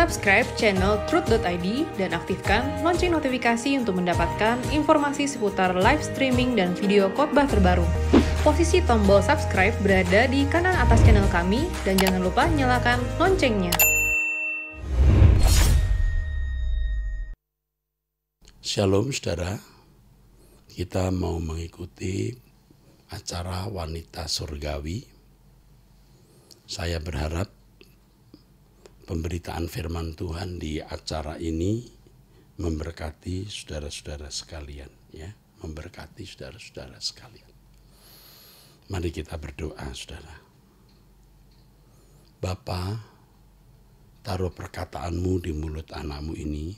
Subscribe channel Truth.id dan aktifkan lonceng notifikasi untuk mendapatkan informasi seputar live streaming dan video khotbah terbaru. Posisi tombol subscribe berada di kanan atas channel kami dan jangan lupa nyalakan loncengnya. Shalom saudara, kita mau mengikuti acara Wanita Surgawi. Saya berharap pemberitaan firman Tuhan di acara ini memberkati saudara-saudara sekalian, ya, memberkati saudara-saudara sekalian. Mari kita berdoa, saudara. Bapa, taruh perkataanmu di mulut anakmu ini,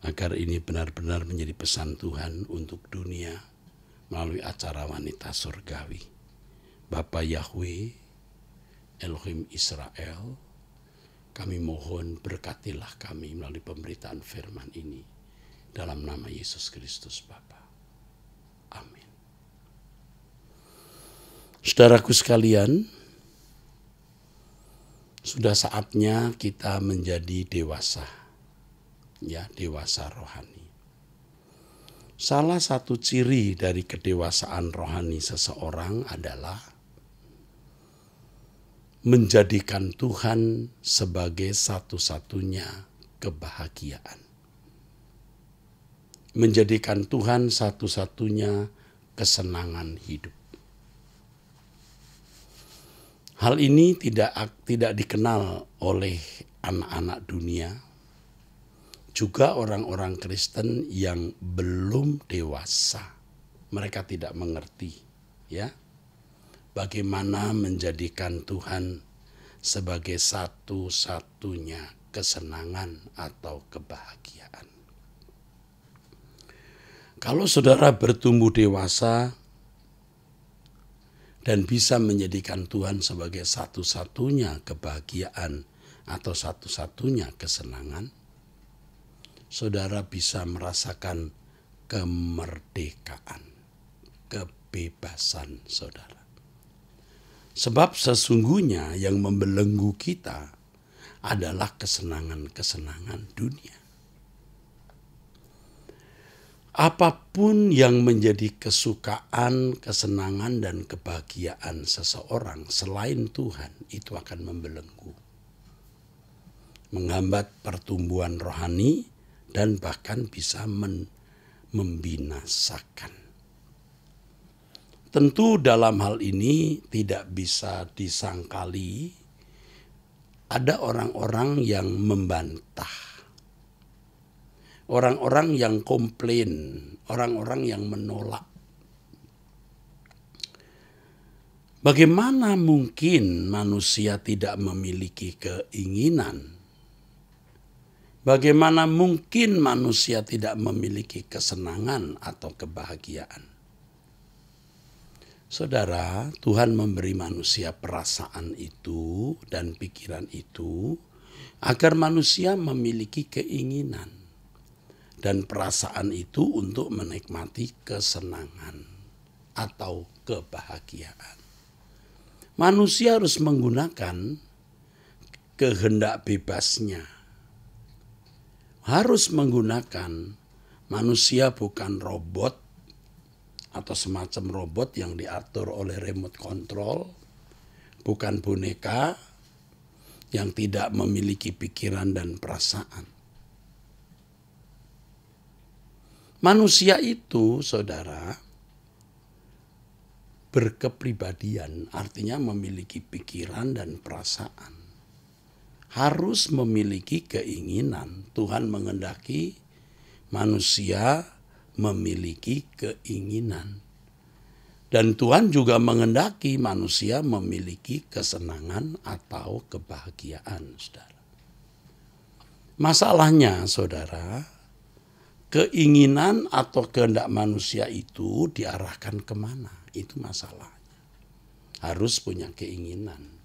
agar ini benar-benar menjadi pesan Tuhan untuk dunia melalui acara Wanita Surgawi. Bapa Yahweh, Elohim Israel, kami mohon berkatilah kami melalui pemberitaan firman ini. Dalam nama Yesus Kristus Bapa. Amin. Saudaraku sekalian, sudah saatnya kita menjadi dewasa. Ya, dewasa rohani. Salah satu ciri dari kedewasaan rohani seseorang adalah menjadikan Tuhan sebagai satu-satunya kebahagiaan. Menjadikan Tuhan satu-satunya kesenangan hidup. Hal ini tidak dikenal oleh anak-anak dunia, juga orang-orang Kristen yang belum dewasa. Mereka tidak mengerti, ya, bagaimana menjadikan Tuhan sebagai satu-satunya kesenangan atau kebahagiaan. Kalau saudara bertumbuh dewasa dan bisa menjadikan Tuhan sebagai satu-satunya kebahagiaan atau satu-satunya kesenangan, saudara bisa merasakan kemerdekaan, kebebasan saudara. Sebab sesungguhnya yang membelenggu kita adalah kesenangan-kesenangan dunia. Apapun yang menjadi kesukaan, kesenangan, dan kebahagiaan seseorang selain Tuhan, itu akan membelenggu. Menghambat pertumbuhan rohani dan bahkan bisa membinasakan. Tentu dalam hal ini tidak bisa disangkali ada orang-orang yang membantah. Orang-orang yang komplain, orang-orang yang menolak. Bagaimana mungkin manusia tidak memiliki keinginan? Bagaimana mungkin manusia tidak memiliki kesenangan atau kebahagiaan? Saudara, Tuhan memberi manusia perasaan itu dan pikiran itu agar manusia memiliki keinginan dan perasaan itu untuk menikmati kesenangan atau kebahagiaan. Manusia harus menggunakan kehendak bebasnya. Harus menggunakan, manusia bukan robot atau semacam robot yang diatur oleh remote control, bukan boneka yang tidak memiliki pikiran dan perasaan. Manusia itu, saudara, berkepribadian, artinya memiliki pikiran dan perasaan. Harus memiliki keinginan. Tuhan menghendaki manusia memiliki keinginan. Dan Tuhan juga menghendaki manusia memiliki kesenangan atau kebahagiaan, saudara. Masalahnya, saudara, keinginan atau kehendak manusia itu diarahkan kemana? Itu masalahnya. Harus punya keinginan.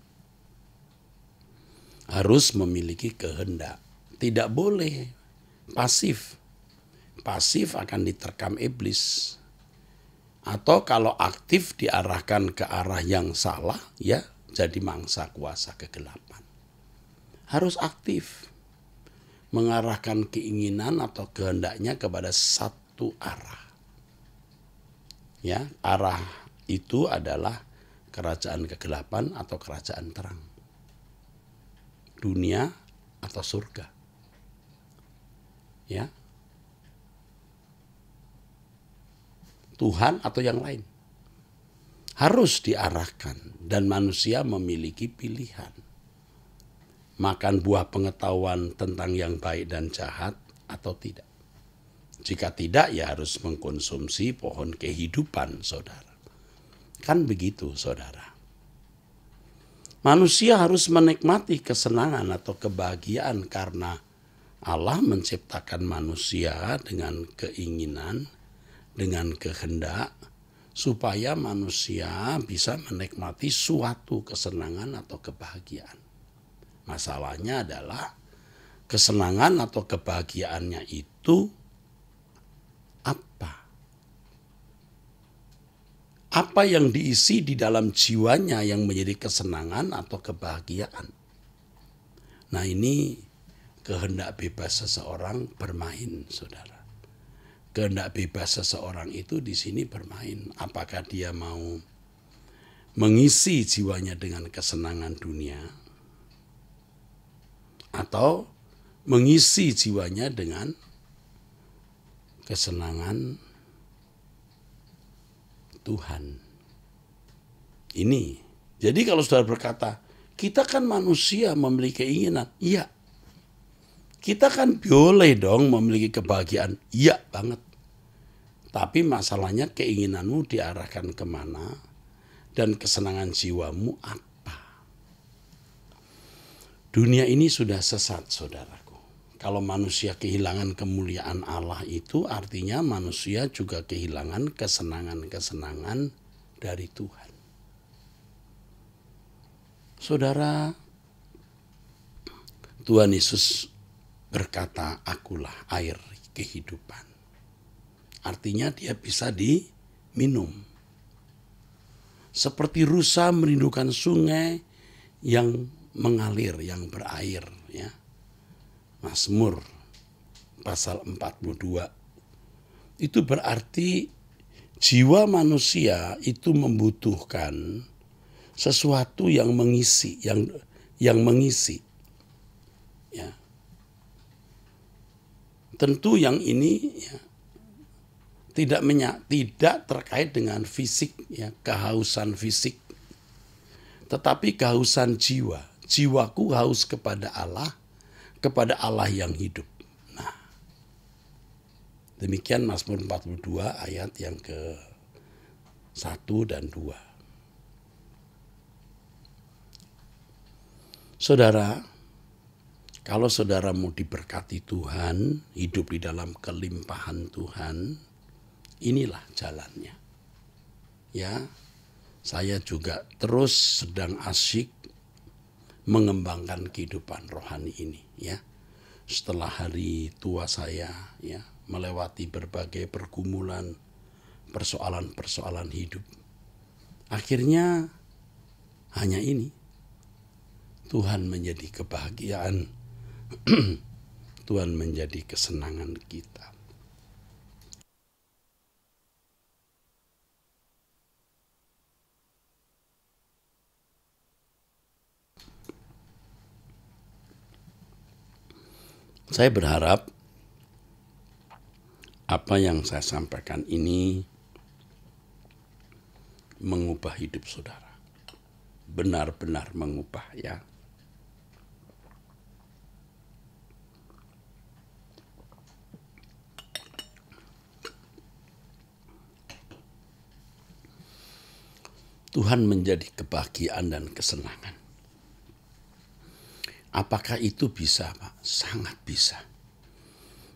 Harus memiliki kehendak. Tidak boleh pasif. Pasif akan diterkam iblis. Atau kalau aktif diarahkan ke arah yang salah, ya jadi mangsa kuasa kegelapan. Harus aktif. mengarahkan keinginan atau kehendaknya kepada satu arah. Ya, arah itu adalah kerajaan kegelapan atau kerajaan terang. Dunia atau surga. Ya. Tuhan atau yang lain. Harus diarahkan dan manusia memiliki pilihan. Makan buah pengetahuan tentang yang baik dan jahat atau tidak. Jika tidak, ya harus mengkonsumsi pohon kehidupan, saudara. Kan begitu, saudara. Manusia harus menikmati kesenangan atau kebahagiaan karena Allah menciptakan manusia dengan keinginan, dengan kehendak, supaya manusia bisa menikmati suatu kesenangan atau kebahagiaan. Masalahnya adalah kesenangan atau kebahagiaannya itu apa? Apa yang diisi di dalam jiwanya yang menjadi kesenangan atau kebahagiaan? Nah, ini kehendak bebas seseorang bermain, saudara. Kehendak bebas seseorang itu di sini bermain. Apakah dia mau mengisi jiwanya dengan kesenangan dunia atau mengisi jiwanya dengan kesenangan Tuhan. Ini. Jadi kalau saudara berkata, kita kan manusia memiliki keinginan. Iya. Kita kan boleh dong memiliki kebahagiaan. Iya banget. Tapi masalahnya keinginanmu diarahkan kemana dan kesenangan jiwamu apa? Dunia ini sudah sesat, saudaraku. Kalau manusia kehilangan kemuliaan Allah itu artinya manusia juga kehilangan kesenangan-kesenangan dari Tuhan. Saudara, Tuhan Yesus berkata, akulah air kehidupan. Artinya dia bisa diminum. Seperti rusa merindukan sungai yang mengalir, yang berair, ya. Mazmur pasal 42. Itu berarti jiwa manusia itu membutuhkan sesuatu yang mengisi, yang mengisi. Ya. Tentu yang ini ya, tidak terkait dengan fisik, ya, kehausan fisik, tetapi kehausan jiwa. Jiwaku haus kepada Allah yang hidup. Nah, demikian Mazmur 42 ayat yang ke-1 dan 2. Saudara, kalau saudara mau diberkati Tuhan, hidup di dalam kelimpahan Tuhan, inilah jalannya. Ya, saya juga terus sedang asyik mengembangkan kehidupan rohani ini, ya. Setelah hari tua saya, ya, melewati berbagai pergumulan, persoalan-persoalan hidup. Akhirnya hanya ini. Tuhan menjadi kebahagiaan. Tuhan menjadi kesenangan kita. Saya berharap apa yang saya sampaikan ini mengubah hidup saudara. Benar-benar mengubah, ya. Tuhan menjadi kebahagiaan dan kesenangan. Apakah itu bisa, Pak? Sangat bisa.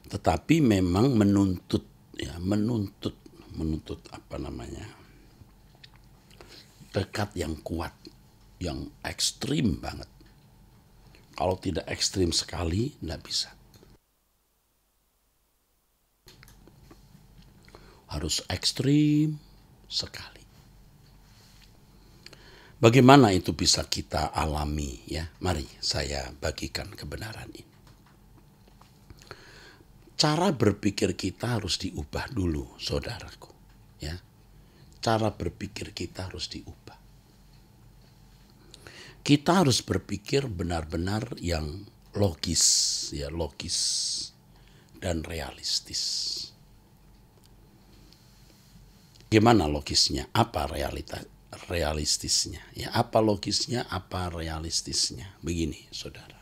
Tetapi memang menuntut tekad yang kuat, yang ekstrim banget. Kalau tidak ekstrim sekali, tidak bisa. Harus ekstrim sekali. Bagaimana itu bisa kita alami, ya? Mari saya bagikan kebenaran ini. cara berpikir kita harus diubah dulu, saudaraku. Ya, cara berpikir kita harus diubah. Kita harus berpikir benar-benar yang logis, ya, logis dan realistis. Gimana logisnya? Apa realistisnya? Ya, apa logisnya? Apa realistisnya? Begini, saudara.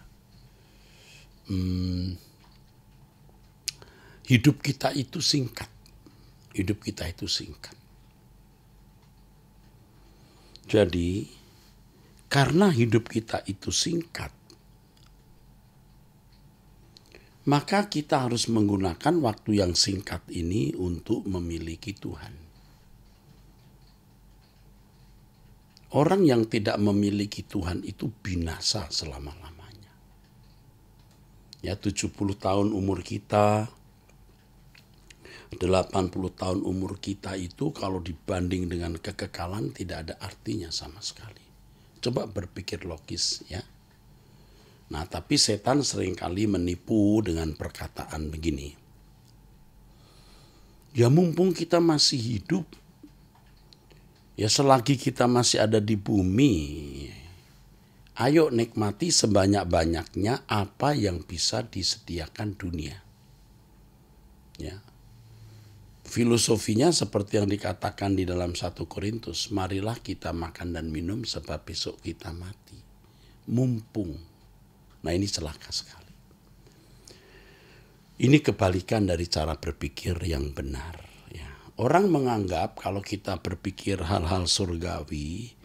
Hidup kita itu singkat. Hidup kita itu singkat. Jadi, karena hidup kita itu singkat, maka kita harus menggunakan waktu yang singkat ini untuk memiliki Tuhan. Orang yang tidak memiliki Tuhan itu binasa selama-lamanya. Ya, 70 tahun umur kita, 80 tahun umur kita itu kalau dibanding dengan kekekalan tidak ada artinya sama sekali. Coba berpikir logis, ya. Nah, tapi setan seringkali menipu dengan perkataan begini. Ya, mumpung kita masih hidup, ya selagi kita masih ada di bumi, ayo nikmati sebanyak-banyaknya apa yang bisa disediakan dunia. Ya. Filosofinya seperti yang dikatakan di dalam 1 Korintus, marilah kita makan dan minum sebab besok kita mati. Mumpung. Nah, ini celaka sekali. Ini kebalikan dari cara berpikir yang benar. Ya. Orang menganggap kalau kita berpikir hal-hal surgawi,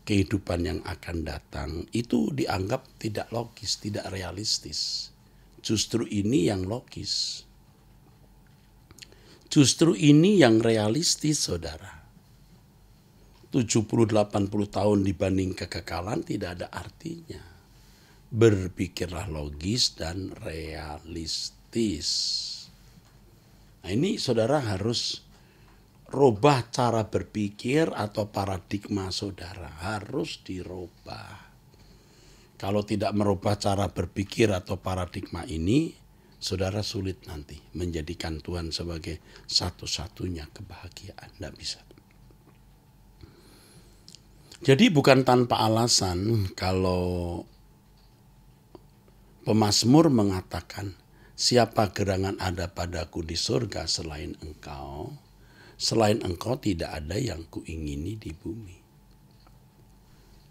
kehidupan yang akan datang, itu dianggap tidak logis, tidak realistis. Justru ini yang logis. Justru ini yang realistis, saudara. 70-80 tahun dibanding kekekalan tidak ada artinya. Berpikirlah logis dan realistis. Nah, ini saudara harus rubah cara berpikir atau paradigma saudara. Harus dirubah. Kalau tidak merubah cara berpikir atau paradigma ini, saudara sulit nanti menjadikan Tuhan sebagai satu-satunya kebahagiaan. Tidak bisa. Jadi bukan tanpa alasan kalau pemazmur mengatakan, siapa gerangan ada padaku di surga selain engkau? Selain engkau tidak ada yang kuingini di bumi.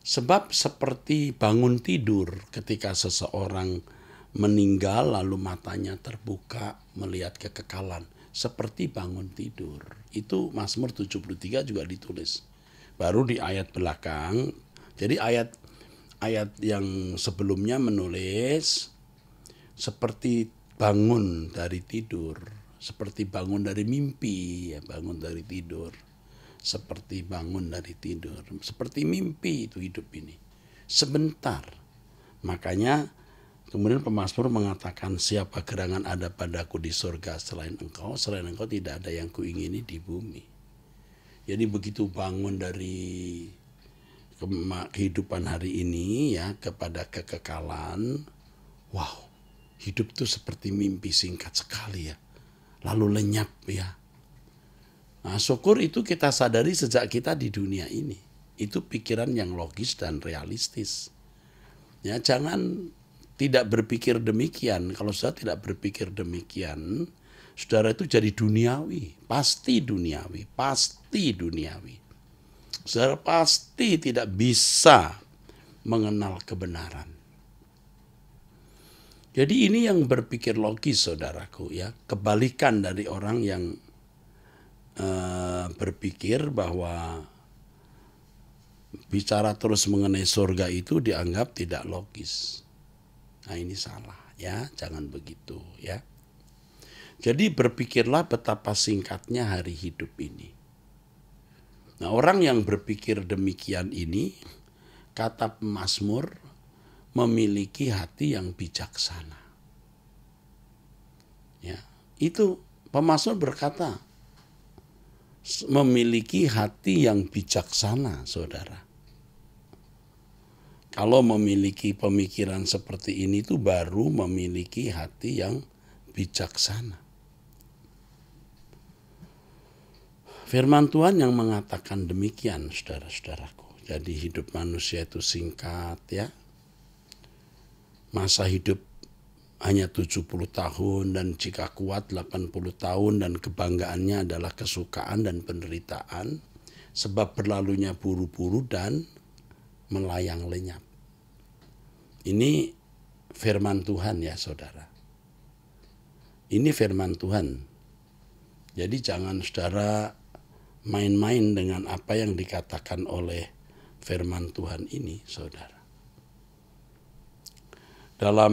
Sebab seperti bangun tidur ketika seseorang meninggal lalu matanya terbuka melihat kekekalan. Seperti bangun tidur. Itu Mazmur 73 juga ditulis. Baru di ayat belakang. Jadi ayat yang sebelumnya menulis seperti bangun dari tidur. Seperti bangun dari mimpi. Ya, bangun dari tidur. Seperti bangun dari tidur. Seperti mimpi itu hidup ini. Sebentar. Makanya kemudian pemazmur mengatakan, siapa gerangan ada padaku di surga selain engkau tidak ada yang kuingini di bumi. Jadi begitu bangun dari kehidupan hari ini ya kepada kekekalan, wow, hidup itu seperti mimpi singkat sekali ya, lalu lenyap ya. Nah, syukur itu kita sadari sejak kita di dunia ini. Itu pikiran yang logis dan realistis. Ya, jangan tidak berpikir demikian. Kalau saudara tidak berpikir demikian, saudara itu jadi duniawi. Pasti duniawi. Pasti duniawi. Saudara pasti tidak bisa mengenal kebenaran. Jadi ini yang berpikir logis, saudaraku, ya. Kebalikan dari orang yang berpikir bahwa bicara terus mengenai surga itu dianggap tidak logis. Nah, ini salah ya, jangan begitu ya. Jadi berpikirlah betapa singkatnya hari hidup ini. Nah, orang yang berpikir demikian ini, kata pemazmur, memiliki hati yang bijaksana. Ya, itu pemazmur berkata, memiliki hati yang bijaksana, saudara. Kalau memiliki pemikiran seperti ini itu baru memiliki hati yang bijaksana. Firman Tuhan yang mengatakan demikian, saudara-saudaraku. Jadi hidup manusia itu singkat ya. Masa hidup hanya 70 tahun dan jika kuat 80 tahun dan kebanggaannya adalah kesukaan dan penderitaan sebab berlalunya buru-buru dan melayang lenyap. Ini firman Tuhan ya saudara. Ini firman Tuhan. Jadi jangan saudara main-main dengan apa yang dikatakan oleh firman Tuhan ini saudara. Dalam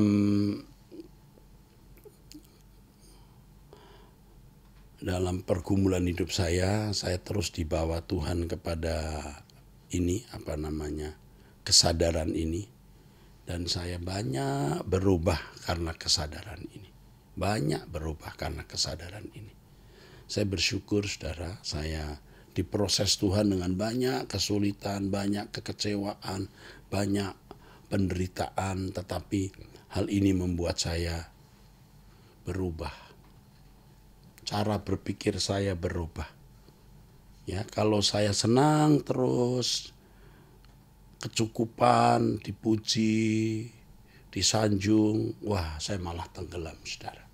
pergumulan hidup saya terus dibawa Tuhan kepada kesadaran ini. Dan saya banyak berubah karena kesadaran ini. Saya bersyukur saudara, saya diproses Tuhan dengan banyak kesulitan, banyak kekecewaan, banyak penderitaan. Tetapi hal ini membuat saya berubah. Cara berpikir saya berubah. Ya, kalau saya senang terus, kecukupan, dipuji, disanjung, wah saya malah tenggelam saudara.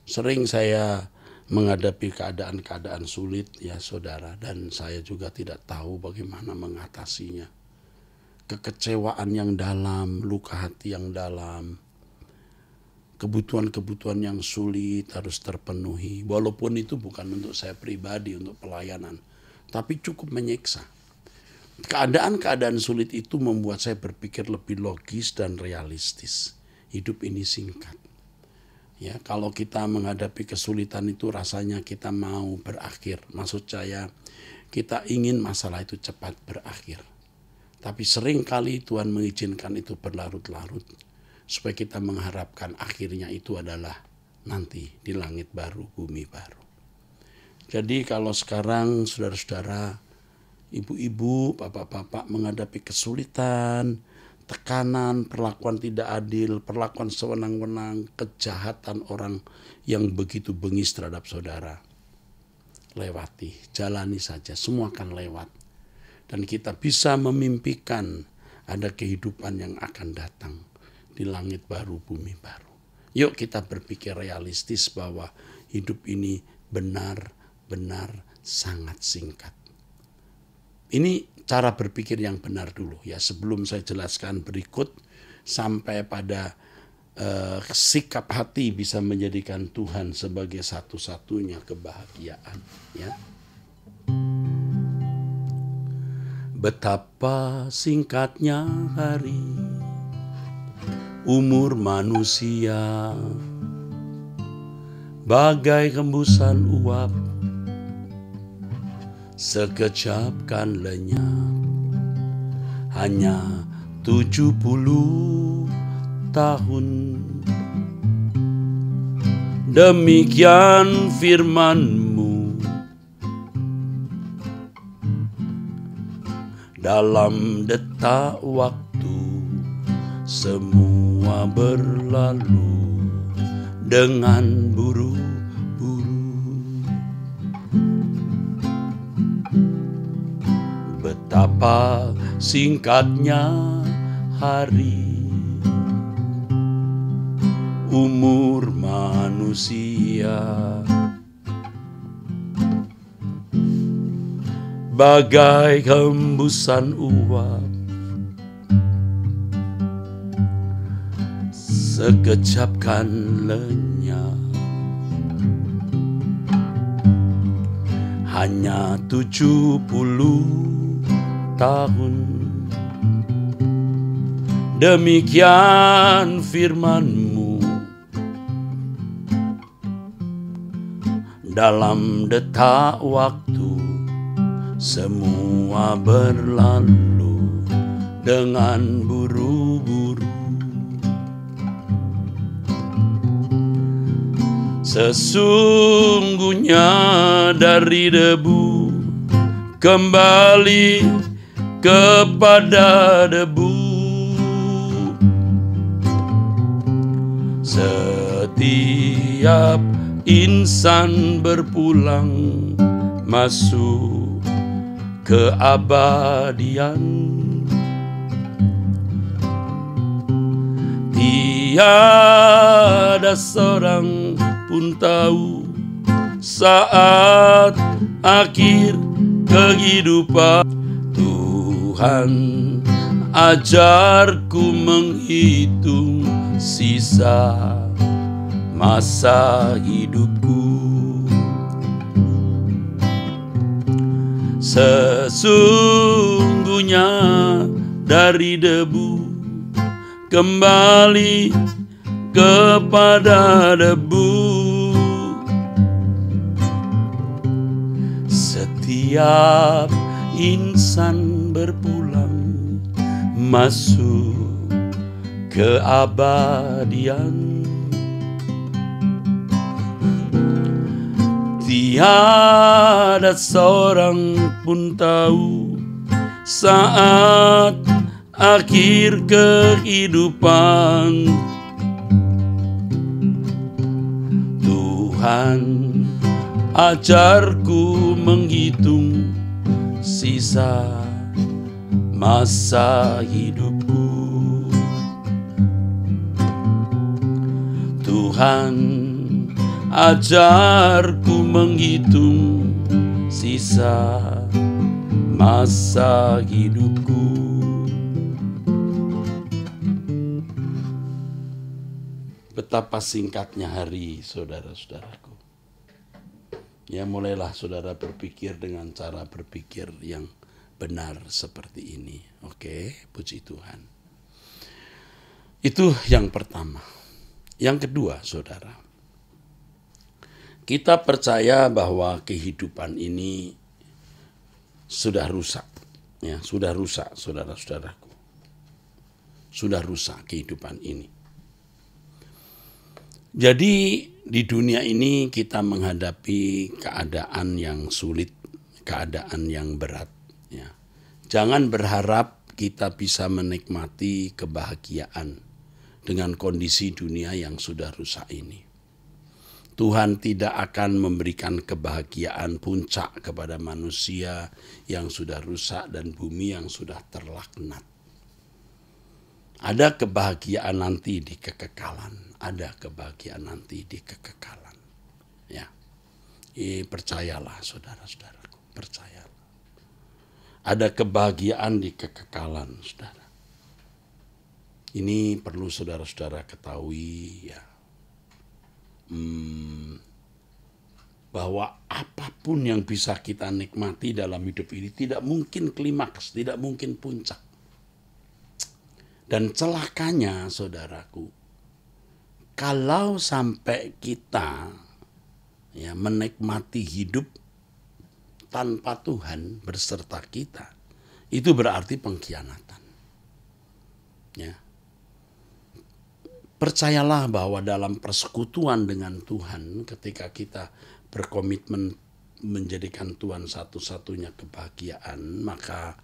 Sering saya menghadapi keadaan-keadaan sulit ya saudara, dan saya juga tidak tahu bagaimana mengatasinya. Kekecewaan yang dalam, luka hati yang dalam, kebutuhan-kebutuhan yang sulit harus terpenuhi. Walaupun itu bukan untuk saya pribadi, untuk pelayanan, tapi cukup menyiksa. Keadaan-keadaan sulit itu membuat saya berpikir lebih logis dan realistis. Hidup ini singkat. Ya, kalau kita menghadapi kesulitan itu rasanya kita mau berakhir. Maksud saya, kita ingin masalah itu cepat berakhir. Tapi sering kali Tuhan mengizinkan itu berlarut-larut. Supaya kita mengharapkan akhirnya itu adalah nanti di langit baru, bumi baru. Jadi kalau sekarang saudara-saudara, ibu-ibu, bapak-bapak menghadapi kesulitan, tekanan, perlakuan tidak adil, perlakuan sewenang-wenang, kejahatan orang yang begitu bengis terhadap saudara, lewati, jalani saja, semua akan lewat. Dan kita bisa memimpikan ada kehidupan yang akan datang di langit baru, bumi baru. Yuk kita berpikir realistis bahwa hidup ini benar-benar sangat singkat. Ini cara berpikir yang benar dulu ya. Sebelum saya jelaskan berikut sampai pada sikap hati bisa menjadikan Tuhan sebagai satu-satunya kebahagiaan ya. Betapa singkatnya hari, umur manusia bagai hembusan uap, sekejap kan lenyap. Hanya 70 tahun. Demikian firman-Mu, dalam detak waktu semua berlalu dengan buru-buru. Betapa singkatnya hari, umur manusia bagai hembusan uap, sekejap kan lenyap. Hanya 70 tahun. Demikian firman-Mu, dalam detak waktu semua berlalu dengan buru-buru. Sesungguhnya dari debu kembali kepada debu. Setiap insan berpulang masuk keabadian. Tiada seorang pun tahu saat akhir kehidupan. Tuhan, ajarku menghitung sisa masa hidupku. Sesungguhnya dari debu kembali kepada debu. Setiap insan berpulang masuk keabadian. Tiada seorang pun tahu saat akhir kehidupan. Tuhan, ajarku menghitung sisa masa hidupku. Tuhan, ajarku menghitung sisa masa hidupku. Betapa singkatnya hari, saudara-saudaraku. Ya, mulailah saudara berpikir dengan cara berpikir yang benar seperti ini. Oke, puji Tuhan. Itu yang pertama. Yang kedua, saudara, kita percaya bahwa kehidupan ini sudah rusak. Ya, sudah rusak, saudara-saudaraku. Sudah rusak kehidupan ini. Jadi di dunia ini kita menghadapi keadaan yang sulit, keadaan yang berat. Ya. Jangan berharap kita bisa menikmati kebahagiaan dengan kondisi dunia yang sudah rusak ini. Tuhan tidak akan memberikan kebahagiaan puncak kepada manusia yang sudah rusak dan bumi yang sudah terlaknat. Ada kebahagiaan nanti di kekekalan. Ada kebahagiaan nanti di kekekalan. Ya, percayalah saudara-saudaraku, percayalah. Ada kebahagiaan di kekekalan, saudara. Ini perlu saudara-saudara ketahui, ya, bahwa apapun yang bisa kita nikmati dalam hidup ini tidak mungkin klimaks, tidak mungkin puncak. Dan celakanya, saudaraku, kalau sampai kita ya menikmati hidup tanpa Tuhan berserta kita, itu berarti pengkhianatan. Ya. Percayalah bahwa dalam persekutuan dengan Tuhan, ketika kita berkomitmen menjadikan Tuhan satu-satunya kebahagiaan, maka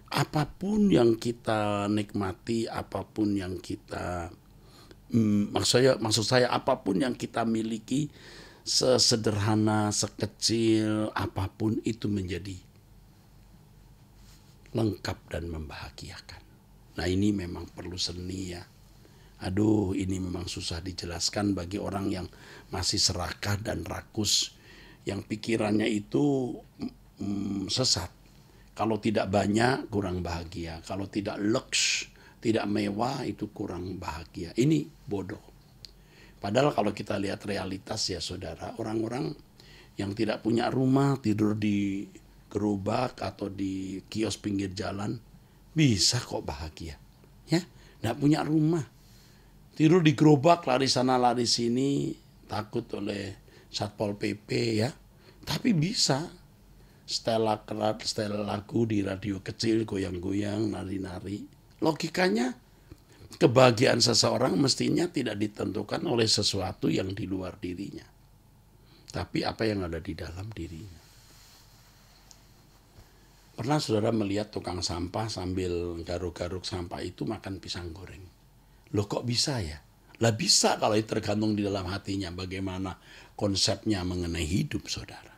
apapun yang kita nikmati, apapun yang kita maksud saya apapun yang kita miliki, sesederhana, sekecil apapun, itu menjadi lengkap dan membahagiakan. Nah, ini memang perlu seni, ya. Aduh, ini memang susah dijelaskan bagi orang yang masih serakah dan rakus, yang pikirannya itu sesat. Kalau tidak banyak kurang bahagia, kalau tidak lux, tidak mewah, itu kurang bahagia. Ini bodoh. Padahal kalau kita lihat realitas, ya saudara, orang-orang yang tidak punya rumah tidur di gerobak atau di kios pinggir jalan bisa kok bahagia. Ya, tidak punya rumah, tidur di gerobak, lari sana lari sini, takut oleh Satpol PP, ya, tapi bisa setel lagu di radio kecil, goyang-goyang, nari-nari. Logikanya, kebahagiaan seseorang mestinya tidak ditentukan oleh sesuatu yang di luar dirinya, tapi apa yang ada di dalam dirinya. Pernah saudara melihat tukang sampah sambil garuk-garuk sampah itu makan pisang goreng? Loh, kok bisa ya? Lah bisa kalau tergantung di dalam hatinya bagaimana konsepnya mengenai hidup, saudara.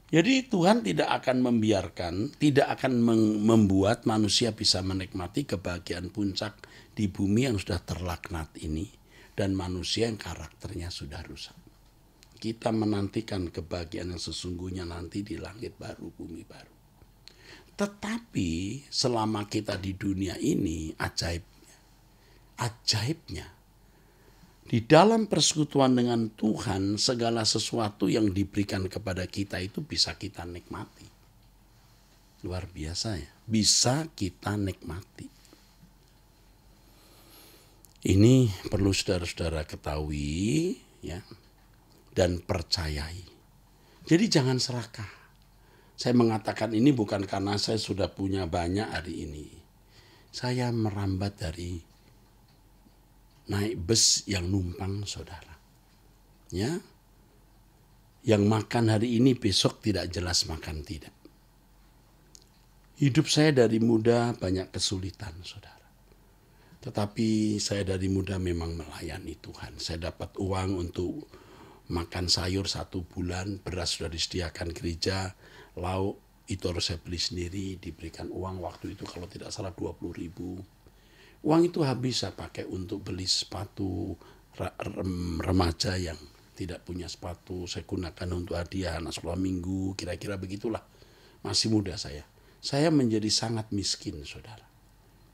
Jadi Tuhan tidak akan membiarkan, tidak akan membuat manusia bisa menikmati kebahagiaan puncak di bumi yang sudah terlaknat ini, dan manusia yang karakternya sudah rusak. Kita menantikan kebahagiaan yang sesungguhnya nanti di langit baru, bumi baru. Tetapi selama kita di dunia ini, ajaibnya, di dalam persekutuan dengan Tuhan, segala sesuatu yang diberikan kepada kita itu bisa kita nikmati. Luar biasa ya, bisa kita nikmati. Ini perlu saudara-saudara ketahui ya, dan percayai. Jadi jangan serakah. Saya mengatakan ini bukan karena saya sudah punya banyak hari ini. Saya merambat dari naik bus yang numpang saudara. Ya. Yang makan hari ini besok tidak jelas makan tidak. Hidup saya dari muda banyak kesulitan saudara. Tetapi saya dari muda memang melayani Tuhan. Saya dapat uang untuk makan sayur 1 bulan, beras sudah disediakan gereja, lauk itu harus saya beli sendiri, diberikan uang waktu itu kalau tidak salah 20.000. Uang itu habis saya pakai untuk beli sepatu remaja yang tidak punya sepatu. Saya gunakan untuk hadiah anak sekolah minggu, kira-kira begitulah. Masih muda saya. Saya menjadi sangat miskin, saudara.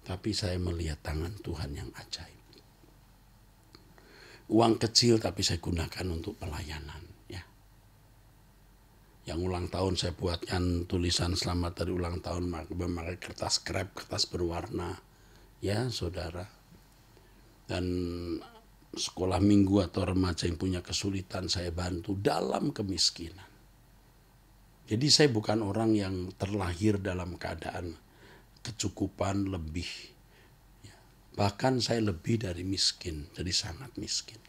Tapi saya melihat tangan Tuhan yang ajaib. Uang kecil tapi saya gunakan untuk pelayanan. Ya. Yang ulang tahun saya buatkan tulisan selamat dari ulang tahun memakai kertas krep, kertas berwarna. Ya saudara, dan sekolah minggu atau remaja yang punya kesulitan saya bantu dalam kemiskinan. Jadi saya bukan orang yang terlahir dalam keadaan kecukupan lebih. Bahkan saya lebih dari miskin, jadi sangat miskin.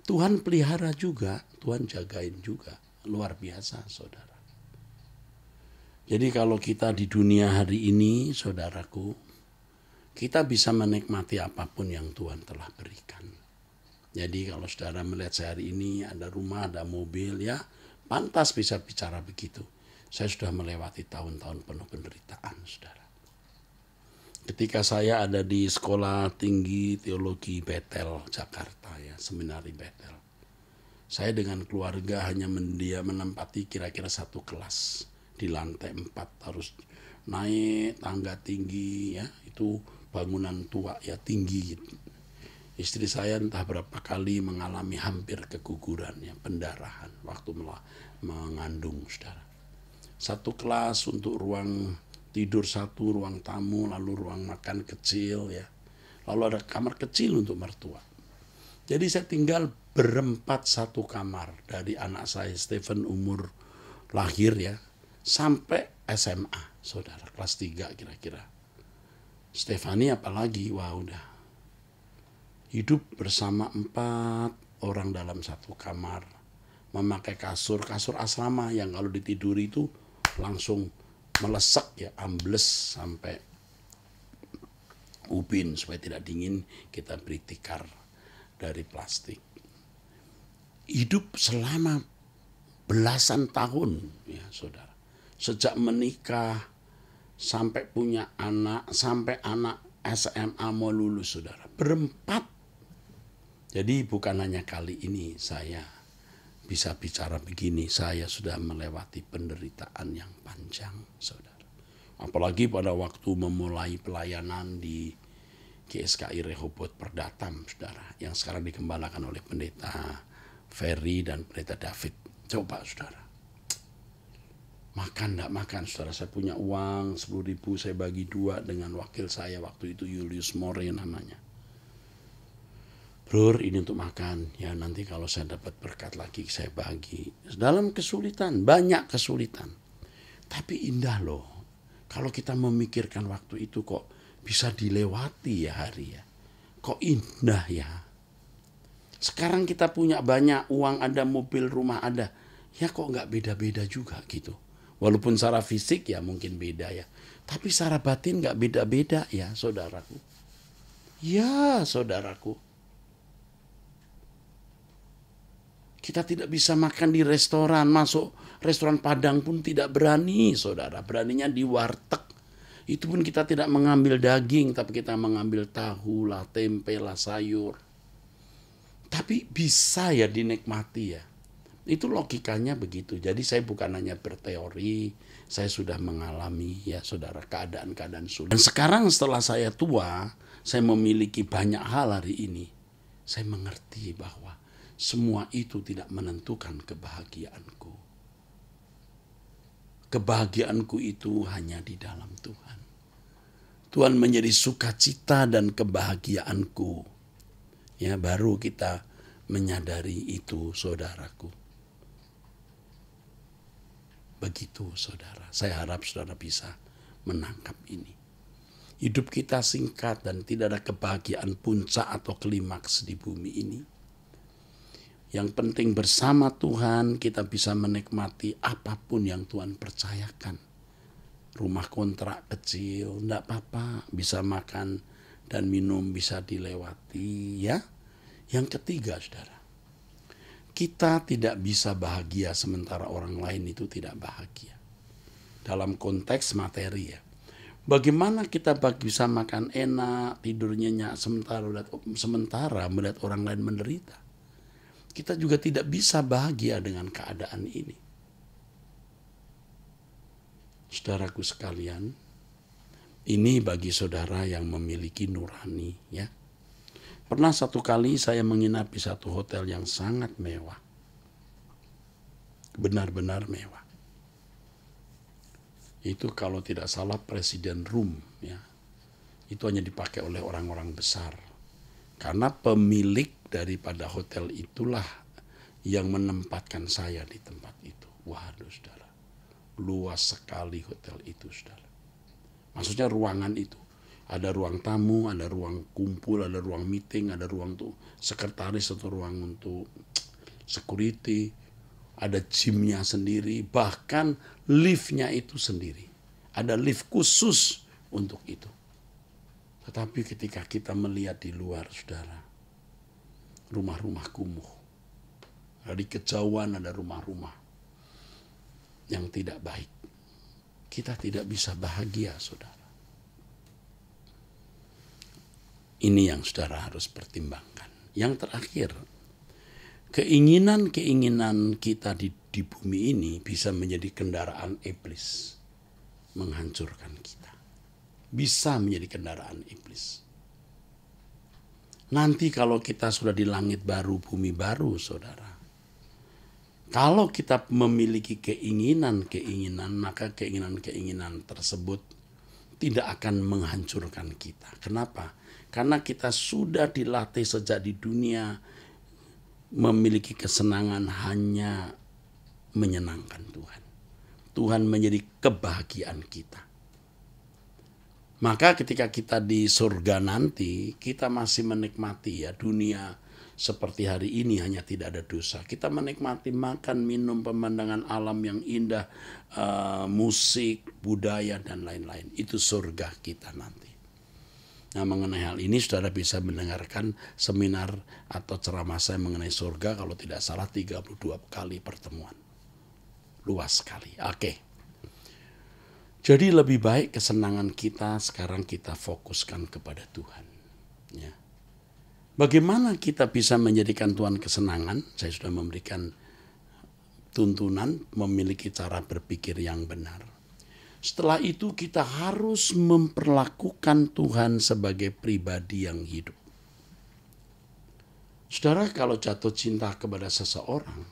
Tuhan pelihara juga, Tuhan jagain juga, luar biasa saudara. Jadi kalau kita di dunia hari ini saudaraku, kita bisa menikmati apapun yang Tuhan telah berikan. Jadi kalau saudara melihat saya hari ini ada rumah, ada mobil, ya pantas bisa bicara begitu. Saya sudah melewati tahun-tahun penuh penderitaan, saudara. Ketika saya ada di sekolah tinggi teologi Betel, Jakarta, ya seminari Betel. Saya dengan keluarga hanya menempati kira-kira 1 kelas di lantai 4, harus naik tangga tinggi, ya itu bangunan tua ya tinggi. Istri saya entah berapa kali mengalami hampir keguguran ya, pendarahan waktu mengandung saudara. 1 kelas untuk ruang tidur 1, ruang tamu, lalu ruang makan kecil ya. Lalu ada kamar kecil untuk mertua. Jadi saya tinggal berempat 1 kamar dari anak saya Stephen umur lahir ya sampai SMA saudara, kelas 3 kira-kira. Stefani apalagi, wah udah hidup bersama 4 orang dalam 1 kamar, memakai kasur asrama yang kalau ditiduri itu langsung melesek ya, ambles sampai ubin supaya tidak dingin, kita beri tikar dari plastik. Hidup selama belasan tahun ya saudara, sejak menikah sampai punya anak, sampai anak SMA mau lulus saudara, berempat. Jadi bukan hanya kali ini saya bisa bicara begini, saya sudah melewati penderitaan yang panjang saudara. Apalagi pada waktu memulai pelayanan di GSKI Rehoboth Perdatam saudara, yang sekarang dikembalakan oleh pendeta Ferry dan pendeta David. Coba saudara, makan enggak makan saudara, saya punya uang 10.000, saya bagi 2 dengan wakil saya waktu itu Julius More namanya. Bro, ini untuk makan ya, nanti kalau saya dapat berkat lagi saya bagi. Dalam kesulitan, banyak kesulitan, tapi indah loh kalau kita memikirkan waktu itu kok bisa dilewati ya hari ya, kok indah ya. Sekarang kita punya banyak uang, ada mobil, rumah ada, ya kok nggak beda-beda juga gitu. Walaupun secara fisik ya mungkin beda ya, tapi secara batin gak beda-beda ya saudaraku. Ya saudaraku. Kita tidak bisa makan di restoran, masuk restoran Padang pun tidak berani, saudara. Beraninya di warteg. Itu pun kita tidak mengambil daging, tapi kita mengambil tahu lah, tempe lah, sayur. Tapi bisa ya dinikmati ya. Itu logikanya begitu. Jadi saya bukan hanya berteori, saya sudah mengalami ya saudara keadaan-keadaan sulit. Dan sekarang setelah saya tua, saya memiliki banyak hal hari ini. Saya mengerti bahwa semua itu tidak menentukan kebahagiaanku. Kebahagiaanku itu hanya di dalam Tuhan. Tuhan menjadi sukacita dan kebahagiaanku. Ya, baru kita menyadari itu, saudaraku. Begitu, saudara. Saya harap saudara bisa menangkap ini. Hidup kita singkat dan tidak ada kebahagiaan puncak atau klimaks di bumi ini. Yang penting bersama Tuhan kita bisa menikmati apapun yang Tuhan percayakan. Rumah kontrak kecil, enggak apa-apa, bisa makan dan minum bisa dilewati ya. Yang ketiga, saudara, kita tidak bisa bahagia sementara orang lain itu tidak bahagia. Dalam konteks materi ya. Bagaimana kita bisa makan enak, tidur nyenyak sementara melihat orang lain menderita. Kita juga tidak bisa bahagia dengan keadaan ini. Saudaraku sekalian, ini bagi saudara yang memiliki nurani ya. Pernah satu kali saya menginap di satu hotel yang sangat mewah. Benar-benar mewah. Itu kalau tidak salah Presiden Room ya. Itu hanya dipakai oleh orang-orang besar. Karena pemilik daripada hotel itulah yang menempatkan saya di tempat itu. Waduh saudara, luas sekali hotel itu saudara. Maksudnya ruangan itu. Ada ruang tamu, ada ruang kumpul, ada ruang meeting, ada ruang untuk sekretaris atau ruang untuk security. Ada gymnya sendiri, bahkan liftnya itu sendiri. Ada lift khusus untuk itu. Tetapi ketika kita melihat di luar saudara, rumah-rumah kumuh. Di kejauhan ada rumah-rumah yang tidak baik. Kita tidak bisa bahagia, saudara. Ini yang saudara harus pertimbangkan. Yang terakhir, keinginan-keinginan kita di bumi ini bisa menjadi kendaraan iblis. Menghancurkan kita. Bisa menjadi kendaraan iblis. Nanti kalau kita sudah di langit baru, bumi baru, saudara. Kalau kita memiliki keinginan-keinginan, maka keinginan-keinginan tersebut tidak akan menghancurkan kita. Kenapa? Karena kita sudah dilatih sejak di dunia memiliki kesenangan hanya menyenangkan Tuhan. Tuhan menjadi kebahagiaan kita. Maka ketika kita di surga nanti, kita masih menikmati ya dunia seperti hari ini hanya tidak ada dosa. Kita menikmati makan, minum, pemandangan alam yang indah, musik, budaya, dan lain-lain. Itu surga kita nanti. Nah mengenai hal ini saudara bisa mendengarkan seminar atau ceramah saya mengenai surga kalau tidak salah 32 kali pertemuan. Luas sekali. Oke. Jadi lebih baik kesenangan kita sekarang kita fokuskan kepada Tuhan. Ya. Bagaimana kita bisa menjadikan Tuhan kesenangan? Saya sudah memberikan tuntunan memiliki cara berpikir yang benar. Setelah itu kita harus memperlakukan Tuhan sebagai pribadi yang hidup. Saudara kalau jatuh cinta kepada seseorang,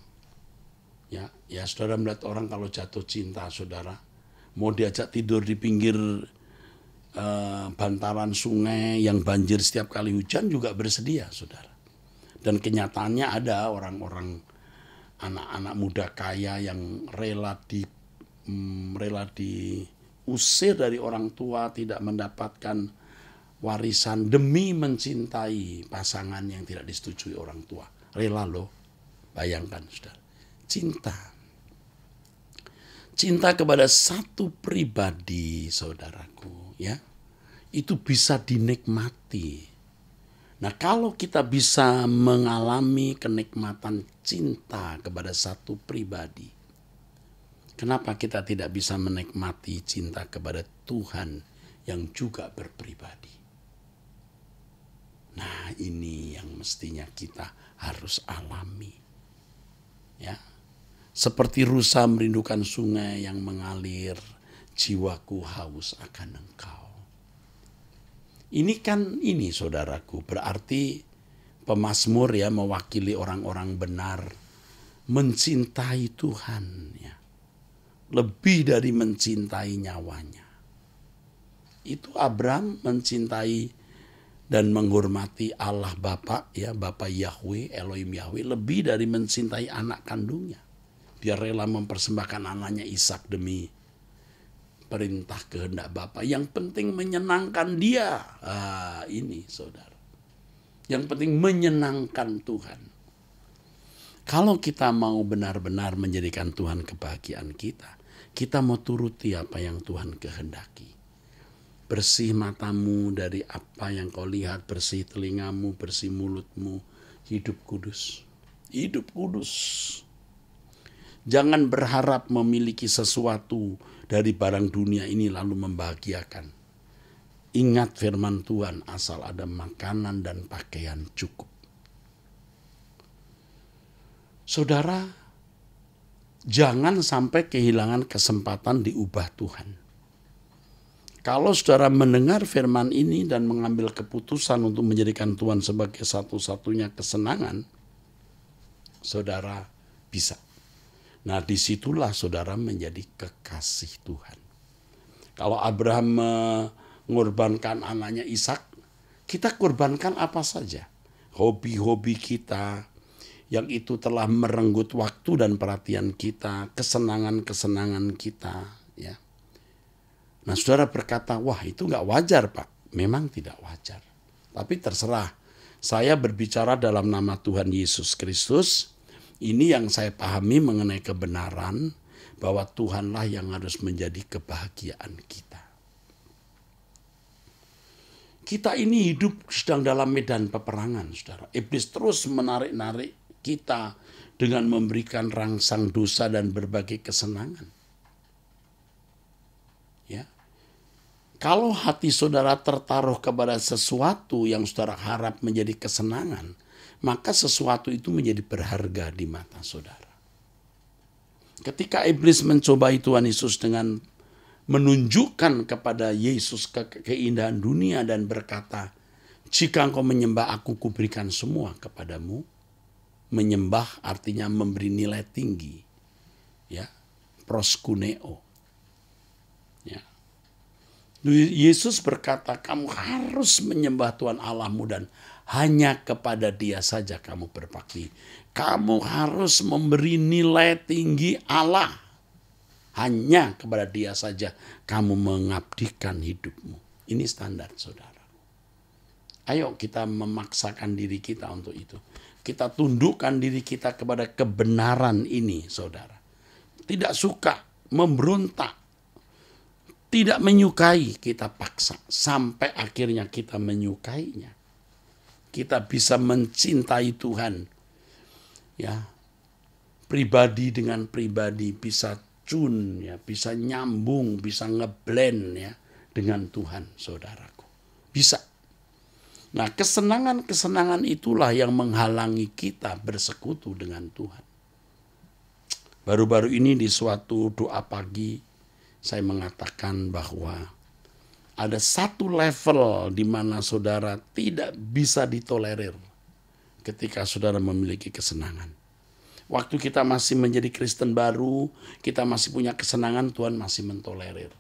ya saudara melihat orang kalau jatuh cinta saudara, mau diajak tidur di pinggir bantaran sungai yang banjir setiap kali hujan juga bersedia saudara. Dan kenyataannya ada orang-orang anak-anak muda kaya yang rela diusir dari orang tua, tidak mendapatkan warisan demi mencintai pasangan yang tidak disetujui orang tua. Rela loh, bayangkan saudara. Cinta kepada satu pribadi saudaraku ya, itu bisa dinikmati Nah, kalau kita bisa mengalami kenikmatan cinta kepada satu pribadi, kenapa kita tidak bisa menikmati cinta kepada Tuhan yang juga berpribadi? Nah, ini yang mestinya kita harus alami. Ya. Seperti rusa merindukan sungai yang mengalir, jiwaku haus akan Engkau. Ini saudaraku, berarti pemazmur ya mewakili orang-orang benar mencintai Tuhan ya. Lebih dari mencintai nyawanya. Itu Abraham mencintai dan menghormati Allah Bapa ya, Bapa Yahweh, Elohim Yahweh, lebih dari mencintai anak kandungnya. Dia rela mempersembahkan anaknya Ishak demi perintah kehendak Bapa. Yang penting menyenangkan dia. Ini saudara. Yang penting menyenangkan Tuhan. Kalau kita mau benar-benar menjadikan Tuhan kebahagiaan kita mau turuti apa yang Tuhan kehendaki. Bersih matamu dari apa yang kau lihat, bersih telingamu, bersih mulutmu, hidup kudus. Hidup kudus. Jangan berharap memiliki sesuatu dari barang dunia ini lalu membahagiakan. Ingat firman Tuhan, asal ada makanan dan pakaian cukup. Saudara, jangan sampai kehilangan kesempatan diubah Tuhan. Kalau saudara mendengar firman ini dan mengambil keputusan untuk menjadikan Tuhan sebagai satu-satunya kesenangan, saudara bisa. Nah, disitulah saudara menjadi kekasih Tuhan. Kalau Abraham mengorbankan anaknya Ishak, kita korbankan apa saja. Hobi-hobi kita yang itu telah merenggut waktu dan perhatian kita, kesenangan-kesenangan kita. Ya. Nah, saudara berkata, wah itu gak wajar Pak. Memang tidak wajar. Tapi terserah, saya berbicara dalam nama Tuhan Yesus Kristus. Ini yang saya pahami mengenai kebenaran bahwa Tuhanlah yang harus menjadi kebahagiaan kita. Kita ini hidup sedang dalam medan peperangan, saudara. Iblis terus menarik-narik kita dengan memberikan rangsang dosa dan berbagai kesenangan. Ya. Kalau hati saudara tertaruh kepada sesuatu yang saudara harap menjadi kesenangan, maka sesuatu itu menjadi berharga di mata saudara. Ketika iblis mencobai Tuhan Yesus dengan menunjukkan kepada Yesus keindahan dunia dan berkata, jika engkau menyembah aku, kuberikan semua kepadamu. Menyembah artinya memberi nilai tinggi. Ya, proskuneo. Ya. Yesus berkata, kamu harus menyembah Tuhan Allahmu dan hanya kepada Dia saja kamu berbakti. Kamu harus memberi nilai tinggi Allah. Hanya kepada Dia saja kamu mengabdikan hidupmu. Ini standar saudara. Ayo kita memaksakan diri kita untuk itu. Kita tundukkan diri kita kepada kebenaran ini saudara. Tidak suka, memberontak. Tidak menyukai, kita paksa. Sampai akhirnya kita menyukainya. Kita bisa mencintai Tuhan. Ya. Pribadi dengan pribadi bisa tune ya, bisa nyambung, bisa ngeblend ya dengan Tuhan, saudaraku. Bisa. Nah, kesenangan-kesenangan itulah yang menghalangi kita bersekutu dengan Tuhan. Baru-baru ini di suatu doa pagi saya mengatakan bahwa ada satu level di mana saudara tidak bisa ditolerir ketika saudara memiliki kesenangan. Waktu kita masih menjadi Kristen baru, kita masih punya kesenangan, Tuhan masih mentolerir.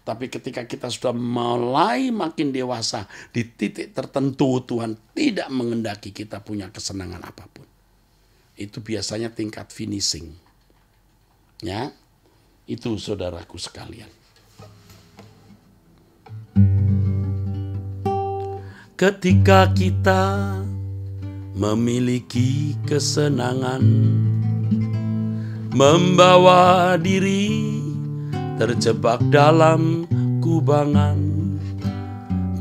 Tapi ketika kita sudah mulai makin dewasa, di titik tertentu Tuhan tidak mengendaki kita punya kesenangan apapun. Itu biasanya tingkat finishing. Ya, itu saudaraku sekalian. Ketika kita memiliki kesenangan, membawa diri terjebak dalam kubangan,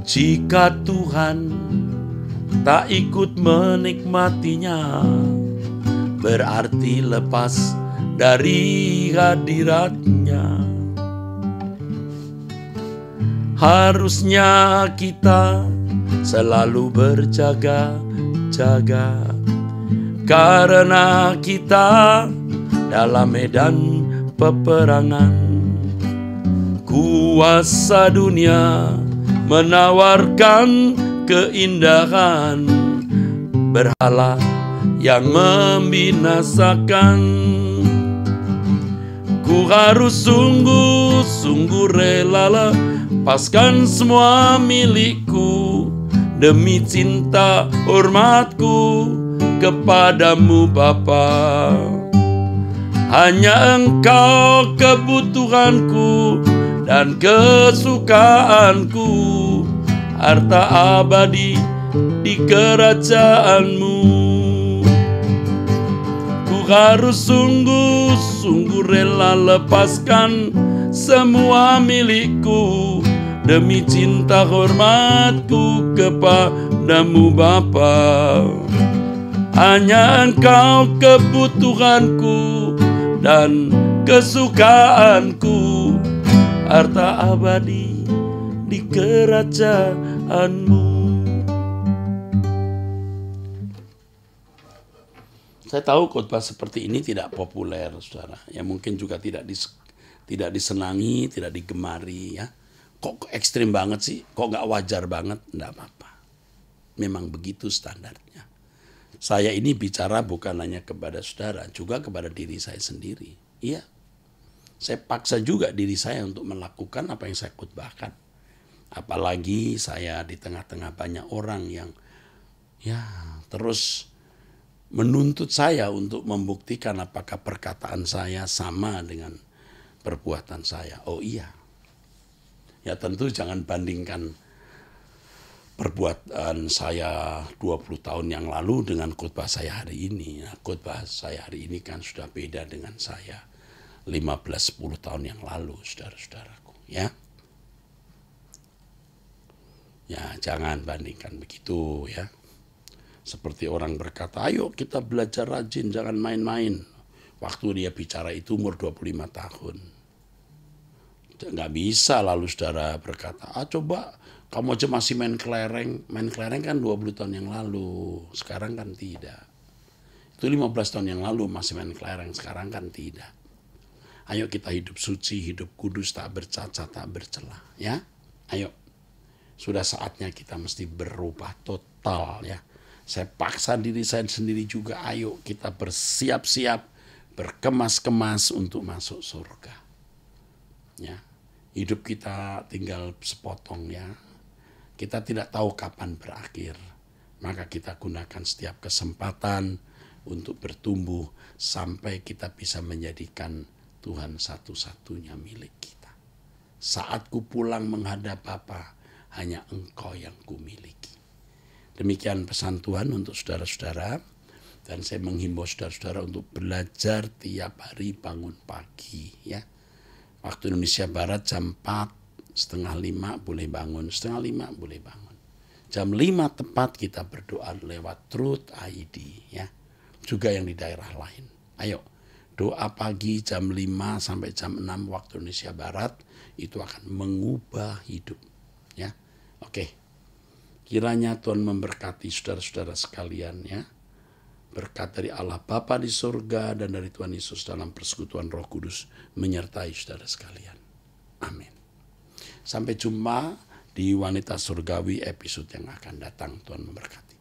jika Tuhan tak ikut menikmatinya, berarti lepas dari hadiratnya. Harusnya kita selalu berjaga-jaga, karena kita dalam medan peperangan. Kuasa dunia menawarkan keindahan, berhala yang membinasakan. Ku harus sungguh-sungguh rela lepaskan semua milikku demi cinta hormatku kepadamu Bapa. Hanya Engkau kebutuhanku dan kesukaanku, harta abadi di kerajaan-Mu. Ku harus sungguh-sungguh rela lepaskan semua milikku demi cinta hormatku kepadamu Bapa. Hanya Engkau kebutuhanku dan kesukaanku, harta abadi di kerajaan-Mu. Saya tahu khotbah seperti ini tidak populer, saudara. Ya mungkin juga tidak disenangi, tidak digemari. Ya, kok ekstrim banget sih? Kok nggak wajar banget? Nggak apa-apa. Memang begitu standarnya. Saya ini bicara bukan hanya kepada saudara, juga kepada diri saya sendiri. Iya, saya paksa juga diri saya untuk melakukan apa yang saya khotbahkan. Apalagi saya di tengah-tengah banyak orang yang ya terus menuntut saya untuk membuktikan apakah perkataan saya sama dengan perbuatan saya. Oh iya, ya tentu jangan bandingkan perbuatan saya 20 tahun yang lalu dengan khotbah saya hari ini. Nah, khotbah saya hari ini kan sudah beda dengan saya 15-10 tahun yang lalu, saudara-saudaraku. Ya, jangan bandingkan begitu ya. Seperti orang berkata, ayo kita belajar rajin, jangan main-main. Waktu dia bicara itu umur 25 tahun. Nggak bisa lalu saudara berkata, coba kamu aja masih main kelereng. Main kelereng kan 20 tahun yang lalu, sekarang kan tidak. Itu 15 tahun yang lalu masih main kelereng, sekarang kan tidak. Ayo kita hidup suci, hidup kudus, tak bercacat, tak bercela. Ya, ayo. Sudah saatnya kita mesti berubah total ya. Saya paksa diri saya sendiri juga, ayo kita bersiap-siap, berkemas-kemas untuk masuk surga. Ya, hidup kita tinggal sepotong ya. Kita tidak tahu kapan berakhir, maka kita gunakan setiap kesempatan untuk bertumbuh sampai kita bisa menjadikan Tuhan satu-satunya milik kita. Saat ku pulang menghadap Bapa, hanya Engkau yang ku miliki. Demikian pesan Tuhan untuk saudara-saudara, dan saya menghimbau saudara-saudara untuk belajar tiap hari bangun pagi ya. Waktu Indonesia Barat jam 4:30 boleh bangun, 4:30 boleh bangun. Jam 5 tepat kita berdoa lewat Truth ID ya. Juga yang di daerah lain. Ayo, doa pagi jam 5 sampai jam 6 waktu Indonesia Barat itu akan mengubah hidup ya. Oke. Kiranya Tuhan memberkati saudara-saudara sekalian ya. Berkat dari Allah Bapa di surga dan dari Tuhan Yesus dalam persekutuan Roh Kudus menyertai saudara sekalian. Amin. Sampai jumpa di Wanita Surgawi episode yang akan datang. Tuhan memberkati.